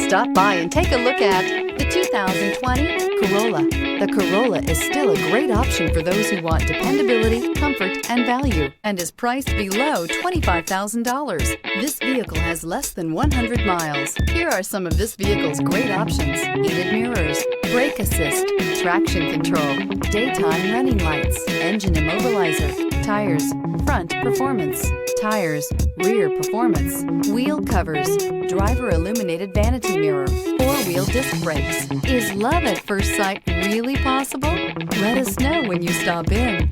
Stop by and take a look at the 2020 Corolla. The Corolla is still a great option for those who want dependability, comfort, and value, and is priced below $25,000. This vehicle has less than 100 miles. Here are some of this vehicle's great options: heated mirrors, brake assist, traction control, daytime running lights, engine immobilizer, tires, front performance, tires, rear performance, wheel covers, driver illuminated vanity mirror, four-wheel disc brakes. Is love at first sight really possible? Let us know when you stop in.